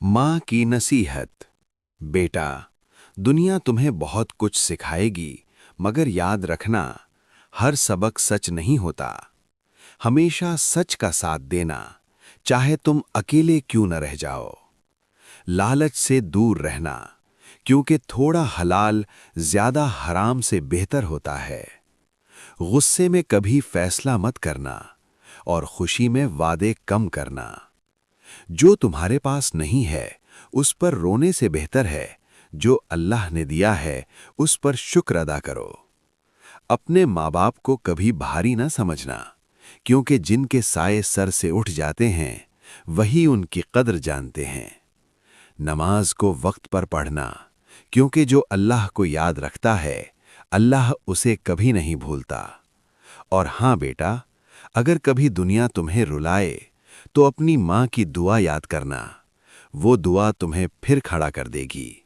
माँ की नसीहत। बेटा, दुनिया तुम्हें बहुत कुछ सिखाएगी, मगर याद रखना, हर सबक सच नहीं होता। हमेशा सच का साथ देना, चाहे तुम अकेले क्यों न रह जाओ। लालच से दूर रहना, क्योंकि थोड़ा हलाल ज्यादा हराम से बेहतर होता है। गुस्से में कभी फैसला मत करना और खुशी में वादे कम करना। जो तुम्हारे पास नहीं है उस पर रोने से बेहतर है जो अल्लाह ने दिया है उस पर शुक्र अदा करो। अपने माँ बाप को कभी भारी ना समझना, क्योंकि जिनके साए सर से उठ जाते हैं वही उनकी कद्र जानते हैं। नमाज को वक्त पर पढ़ना, क्योंकि जो अल्लाह को याद रखता है अल्लाह उसे कभी नहीं भूलता। और हाँ बेटा, अगर कभी दुनिया तुम्हें रुलाए तो अपनी माँ की दुआ याद करना, वो दुआ तुम्हें फिर खड़ा कर देगी।